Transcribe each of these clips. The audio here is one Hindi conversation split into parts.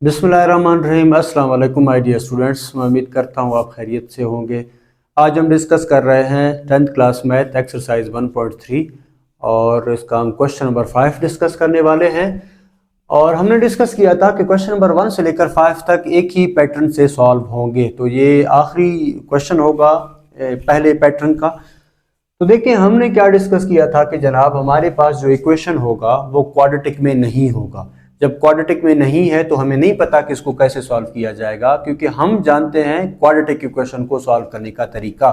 बिस्मिल्लाहिर्रहमानिर्रहीम। अस्सलाम वालेकुम माय डियर स्टूडेंट्स। मैं उम्मीद करता हूँ आप खैरियत से होंगे। आज हम डिस्कस कर रहे हैं 10th क्लास मैथ एक्सरसाइज 1.3 और इसका हम क्वेश्चन नंबर 5 डिस्कस करने वाले हैं। और हमने डिस्कस किया था कि क्वेश्चन नंबर 1 से लेकर 5 तक एक ही पैटर्न से सॉल्व होंगे, तो ये आखिरी क्वेश्चन होगा पहले पैटर्न का। तो देखिए हमने क्या डिस्कस किया था कि जनाब हमारे पास जो इक्वेशन होगा वो क्वाड्रेटिक में नहीं होगा। जब क्वाड्रेटिक में नहीं है तो हमें नहीं पता कि इसको कैसे सॉल्व किया जाएगा, क्योंकि हम जानते हैं क्वाड्रेटिक इक्वेशन को सॉल्व करने का तरीका।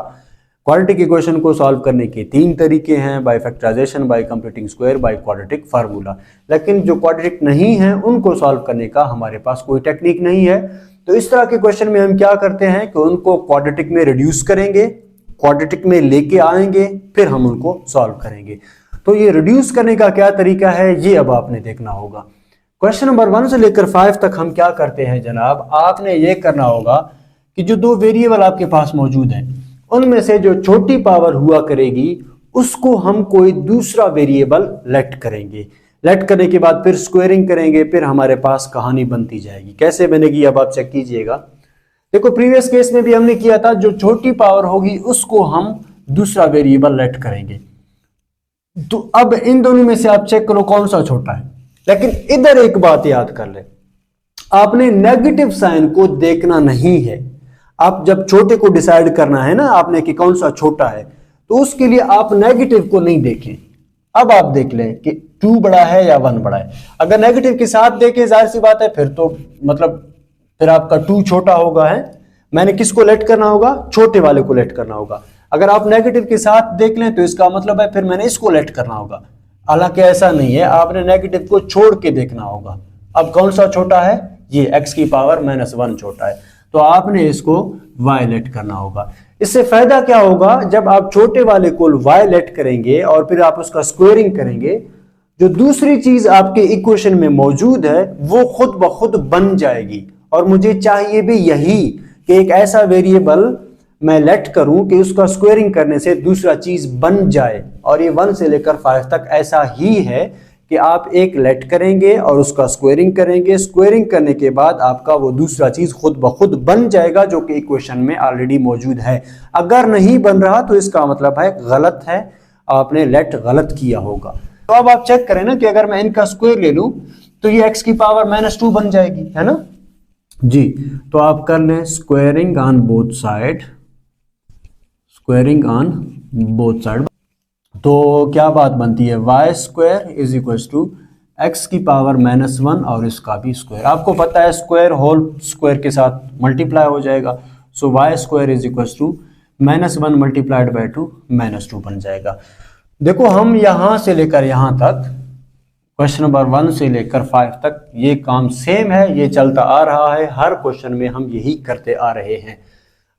क्वाड्रेटिक इक्वेशन को सॉल्व करने के 3 तरीके हैं, by factorization, by completing square, by quadratic formula. लेकिन जो क्वाड्रेटिक नहीं है उनको सॉल्व करने का हमारे पास कोई टेक्निक नहीं है। तो इस तरह के क्वेश्चन में हम क्या करते हैं कि उनको क्वाड्रेटिक में रिड्यूस करेंगे, क्वाड्रेटिक में लेके आएंगे, फिर हम उनको सॉल्व करेंगे। तो ये रिड्यूस करने का क्या तरीका है ये अब आपने देखना होगा। क्वेश्चन नंबर 1 से लेकर 5 तक हम क्या करते हैं जनाब, आपने ये करना होगा कि जो 2 वेरिएबल आपके पास मौजूद हैं उनमें से जो छोटी पावर हुआ करेगी उसको हम कोई दूसरा वेरिएबल लेट करेंगे। लेट करने के बाद फिर स्क्वायरिंग करेंगे, फिर हमारे पास कहानी बनती जाएगी। कैसे बनेगी अब आप चेक कीजिएगा। देखो प्रीवियस केस में भी हमने किया था, जो छोटी पावर होगी उसको हम दूसरा वेरिएबल लेट करेंगे। तो अब इन दोनों में से आप चेक करो कौन सा छोटा है। लेकिन इधर एक बात याद कर ले, आपने नेगेटिव साइन को देखना नहीं है। आप जब छोटे को डिसाइड करना है ना आपने कि कौन सा छोटा है, तो उसके लिए आप नेगेटिव को नहीं देखें। अब आप देख लें कि 2 बड़ा है या 1 बड़ा है। अगर नेगेटिव के साथ देखें जाहिर सी बात है फिर तो मतलब फिर आपका 2 छोटा होगा है। मैंने किसको लेट करना होगा? छोटे वाले को लेट करना होगा। अगर आप नेगेटिव के साथ देख लें तो इसका मतलब है फिर मैंने इसको लेट करना होगा। हालांकि ऐसा नहीं है, आपने नेगेटिव को छोड़ के देखना होगा। अब कौन सा छोटा है? ये x की पावर -1 छोटा है, तो आपने इसको y लेट करना होगा। इससे फायदा क्या होगा, जब आप छोटे वाले को y लेट करेंगे और फिर आप उसका स्क्वायरिंग करेंगे, जो दूसरी चीज आपके इक्वेशन में मौजूद है वो खुद ब खुद बन जाएगी। और मुझे चाहिए भी यही कि एक ऐसा वेरिएबल मैं लेट करूं कि उसका स्क्वायरिंग करने से दूसरा चीज बन जाए। और ये 1 से लेकर 5 तक ऐसा ही है कि आप एक लेट करेंगे और उसका स्क्वायरिंग करेंगे। स्क्वायरिंग करने के बाद आपका वो दूसरा चीज खुद ब खुद बन जाएगा जो कि इक्वेशन में ऑलरेडी मौजूद है। अगर नहीं बन रहा तो इसका मतलब है गलत है, आपने लेट गलत किया होगा। तो अब आप चेक करें ना कि अगर मैं इनका स्क्वायर ले लूं तो ये x की पावर -2 बन जाएगी, है ना जी। तो आप कर लें squaring on both side, squaring on both side. तो क्या बात बनती है, y square is equal to x की पावर -1 और इसका भी स्क्वायर। आपको पता है स्क्वायर होल स्क्वायर के साथ मल्टीप्लाई हो जाएगा। So y square is equal to -1 multiplied by 2 -2 बन जाएगा। देखो हम यहां से लेकर यहां तक क्वेश्चन नंबर 1 से लेकर 5 तक ये काम सेम है, ये चलता आ रहा है। हर क्वेश्चन में हम यही करते आ रहे हैं।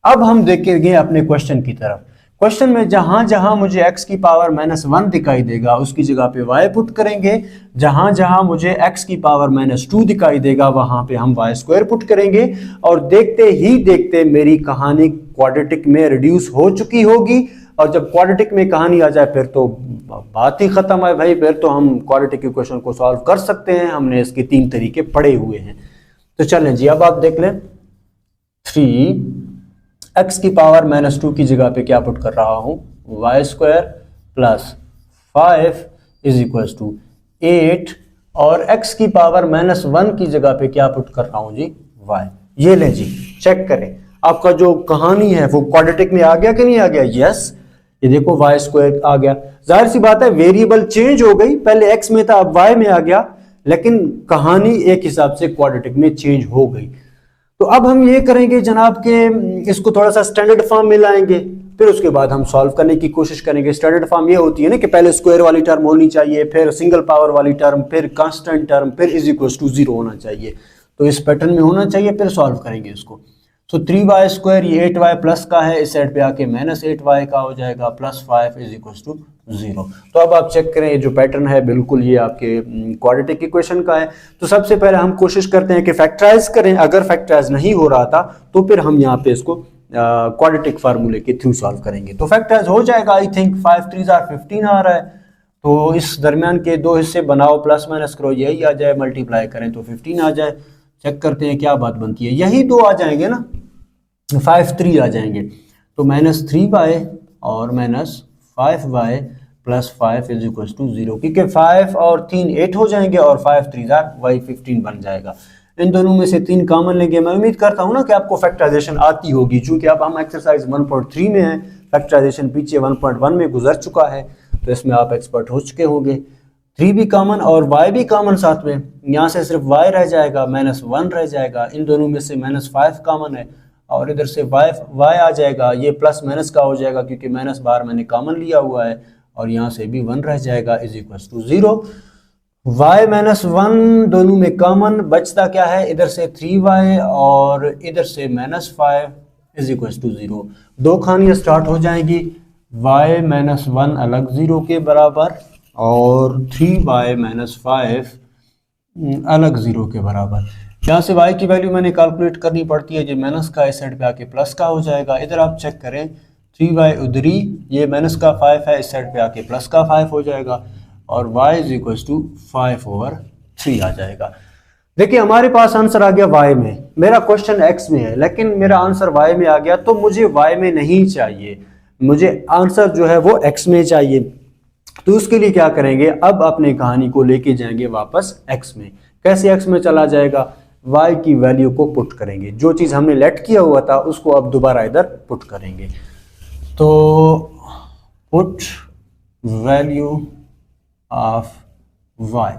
अब हम देखेंगे अपने क्वेश्चन की तरफ। क्वेश्चन में जहां जहां मुझे x की पावर -1 दिखाई देगा उसकी जगह पे y पुट करेंगे। जहां जहां मुझे x की पावर -2 दिखाई देगा वहां पे हम y स्क्वायर पुट करेंगे। और देखते ही देखते मेरी कहानी क्वाड्रेटिक में रिड्यूस हो चुकी होगी। और जब क्वाड्रेटिक में कहानी आ जाए फिर तो बात ही खत्म है भाई, फिर तो हम क्वाड्रेटिक इक्वेशन को सॉल्व कर सकते हैं। हमने इसके 3 तरीके पढ़े हुए हैं। तो चलें जी, अब आप देख लें 3x की पावर -2 की जगह पे क्या पुट कर रहा हूं, y square plus 5 is equal to 8 और x की पावर -1 की जगह पे क्या पुट कर रहा हूं जी, y। ये ले जी, चेक करें आपका जो कहानी है वो क्वाड्रेटिक में आ गया कि नहीं आ गया? यस, ये देखो y स्क्वायर आ गया। जाहिर सी बात है वेरिएबल चेंज हो गई, पहले x में था अब y में आ गया, लेकिन कहानी एक हिसाब से क्वाड्रेटिक में चेंज हो गई। तो अब हम ये करेंगे जनाब के इसको थोड़ा सा स्टैंडर्ड फॉर्म में लाएंगे, फिर उसके बाद हम सॉल्व करने की कोशिश करेंगे। स्टैंडर्ड फॉर्म ये होती है ना कि पहले स्क्वायर वाली टर्म होनी चाहिए, फिर सिंगल पावर वाली टर्म, फिर कांस्टेंट टर्म, फिर इज इक्वल टू 0 होना चाहिए। तो इस पैटर्न में होना चाहिए, फिर सॉल्व करेंगे इसको। तो 3y स्क्वायर ये 8y प्लस का है, इस साइड पे आके -8y का हो जाएगा, प्लस 5 इज इक्वल टू 0। तो अब आप चेक करें ये जो पैटर्न है बिल्कुल ये आपके क्वाड्रेटिक इक्वेशन का है। तो सबसे पहले हम कोशिश करते हैं कि फैक्टराइज करें। अगर फैक्टराइज नहीं हो रहा था तो फिर हम यहाँ पे इसको क्वाड्रेटिक फार्मूले के थ्रू सॉल्व करेंगे। तो फैक्टराइज हो जाएगा। आई थिंक 5 3 15 आ रहा है, तो इस दरमियान के 2 हिस्से बनाओ, प्लस माइनस करो, यही आ जाए, मल्टीप्लाई करें तो 15 आ जाए। चेक करते हैं क्या बात बनती है। यही दो आ जाएंगे ना, 5 3 आ जाएंगे, तो -3y और -5y plus 5 is equal to 0, क्योंकि 5 और 3 8 हो जाएंगे और 5 3 y 15 बन जाएगा। इन दोनों में से 3 कॉमन लेंगे। मैं उम्मीद करता हूं ना कि आपको फैक्टराइजेशन आती होगी, चूंकि अब हम एक्सरसाइज 1.3 में हैं, फैक्टराइजेशन पीछे 1.1 में गुजर चुका है, तो इसमें आप एक्सपर्ट हो चुके होंगे। 3 भी कॉमन और y भी कॉमन साथ में, यहाँ से सिर्फ y रह जाएगा, -1 रह जाएगा। इन दोनों में से -5 कॉमन है और इधर से y आ जाएगा, ये प्लस माइनस का हो जाएगा क्योंकि माइनस बार मैंने कॉमन लिया हुआ है, और यहाँ से भी 1 रह जाएगा इज इक्वल टू 0। y -1 दोनों में कॉमन, बचता क्या है, इधर से 3y और इधर से -5 इज इक्वल टू 0। दो खानियाँ स्टार्ट हो जाएंगी, y -1 अलग 0 के बराबर और 3y -5 अलग 0 के बराबर। यहाँ से y की वैल्यू मैंने कैलकुलेट करनी पड़ती है, जो माइनस का इस साइड पे आके प्लस का हो जाएगा। इधर आप चेक करें, 3y उधरी, ये माइनस का 5 है, इस साइड पे आके प्लस का 5 हो जाएगा और y इज इक्वल टू 5/3 आ जाएगा। देखिए हमारे पास आंसर आ गया y में, मेरा क्वेश्चन x में है लेकिन मेरा आंसर y में आ गया, तो मुझे y में नहीं चाहिए, मुझे आंसर जो है वो x में चाहिए। तो उसके लिए क्या करेंगे, अब अपनी कहानी को लेके जाएंगे वापस x में। कैसे x में चला जाएगा, y की वैल्यू को पुट करेंगे, जो चीज़ हमने लेट किया हुआ था उसको अब दोबारा इधर पुट करेंगे। तो पुट वैल्यू ऑफ y,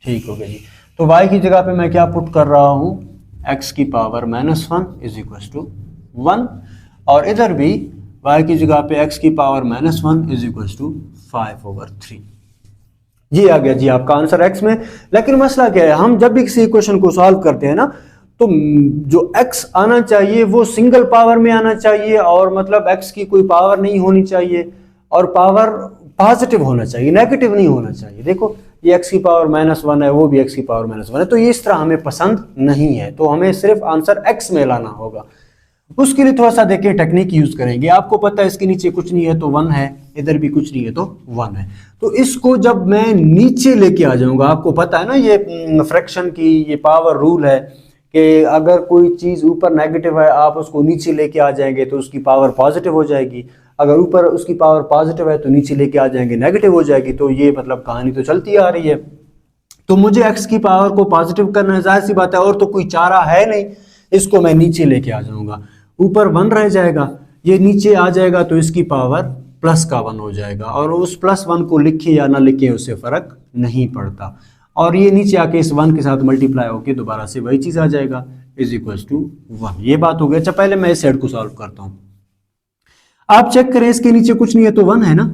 ठीक हो गया जी। तो y की जगह पे मैं क्या पुट कर रहा हूँ, x की पावर -1 इज इक्वल टू 1, और इधर भी y की जगह पे x की पावर -1 इज इक्वल टू 5/3। ये आ गया जी आपका आंसर x में। लेकिन मसला क्या है, हम जब भी किसी इक्वेशन को सॉल्व करते हैं ना, तो जो x आना चाहिए वो सिंगल पावर में आना चाहिए, और मतलब x की कोई पावर नहीं होनी चाहिए, और पावर पॉजिटिव होना चाहिए, नेगेटिव नहीं होना चाहिए। देखो ये x की पावर -1 है, वो भी x की पावर -1 है, तो ये इस तरह हमें पसंद नहीं है, तो हमें सिर्फ आंसर x में लाना होगा। उसके लिए थोड़ा सा देखिए टेक्निक यूज करेंगे। आपको पता है इसके नीचे कुछ नहीं है तो 1 है, इधर भी कुछ नहीं है तो 1 है, तो इसको जब मैं नीचे लेके आ जाऊंगा, आपको पता है ना ये फ्रैक्शन की ये पावर रूल है कि अगर कोई चीज ऊपर नेगेटिव है आप उसको नीचे लेके आ जाएंगे तो उसकी पावर पॉजिटिव हो जाएगी, अगर ऊपर उसकी पावर पॉजिटिव है तो नीचे लेके आ जाएंगे नेगेटिव हो जाएगी। तो ये मतलब कहानी तो चलती आ रही है। तो मुझे x की पावर को पॉजिटिव करना है, जाहिर सी बात है, और तो कोई चारा है नहीं, इसको मैं नीचे लेके आ जाऊंगा। ऊपर 1 रह जाएगा, ये नीचे आ जाएगा तो इसकी पावर प्लस का 1 हो जाएगा, और उस +1 को लिखे या ना लिखे उससे फर्क नहीं पड़ता, और ये नीचे आके इस 1 के साथ मल्टीप्लाई होके दोबारा से वही चीज आ जाएगा इज इक्वल टू 1। ये बात हो गई। अच्छा पहले मैं इस साइड को सॉल्व करता हूं, आप चेक करें इसके नीचे कुछ नहीं है तो 1 है ना,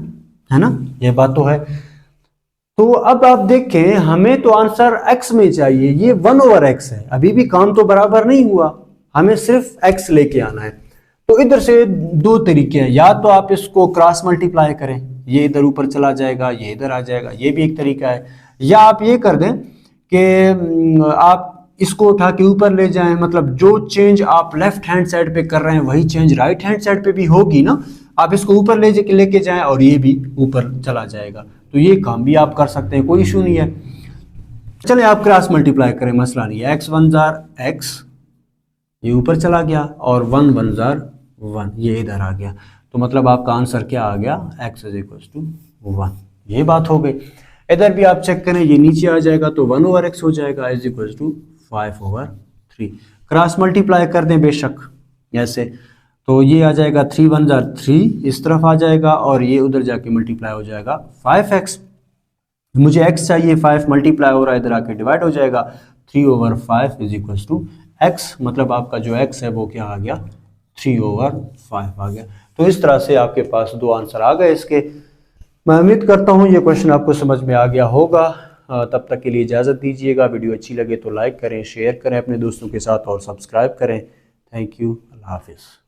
है ना, ये बात तो है। तो अब आप देखें हमें तो आंसर x में चाहिए, ये 1/x है, अभी भी काम तो बराबर नहीं हुआ, हमें सिर्फ x लेके आना है। तो इधर से दो तरीके हैं, या तो आप इसको क्रॉस मल्टीप्लाई करें, ये इधर ऊपर चला जाएगा, ये इधर आ जाएगा, ये भी एक तरीका है, या आप ये कर दें कि आप इसको उठा के ऊपर ले जाएं, मतलब जो चेंज आप लेफ्ट हैंड साइड पे कर रहे हैं वही चेंज राइट हैंड साइड पे भी होगी ना, आप इसको ऊपर लेके जाएं और ये भी ऊपर चला जाएगा, तो ये काम भी आप कर सकते हैं, कोई इशू नहीं है। चले आप क्रॉस मल्टीप्लाई करें, मसला नहीं है। x 1 जार x, ये ऊपर चला गया, और 1 1 जार 1, ये इधर आ गया, तो मतलब आपका आंसर क्या आ गया, x इज इक्वल टू 1। ये बात हो गई। इधर भी आप चेक करें, ये नीचे आ जाएगा तो 1/x हो जाएगा is equal to 5/3। Cross multiply कर दें बेशक ऐसे, तो ये आ जाएगा 3 1 जार 3, इस तरफ आ जाएगा, और ये उधर जाके मल्टीप्लाई हो जाएगा 5x। मुझे x चाहिए, 5 मल्टीप्लाई हो रहा है, इधर आके डिवाइड हो जाएगा, 3/5 इज इक्वल टू x, मतलब आपका जो x है वो क्या आ गया, 3/5 आ गया। तो इस तरह से आपके पास दो आंसर आ गए इसके। मैं उम्मीद करता हूँ ये क्वेश्चन आपको समझ में आ गया होगा। तब तक के लिए इजाज़त दीजिएगा। वीडियो अच्छी लगे तो लाइक करें, शेयर करें अपने दोस्तों के साथ और सब्सक्राइब करें। थैंक यू, अल्लाह हाफिज़।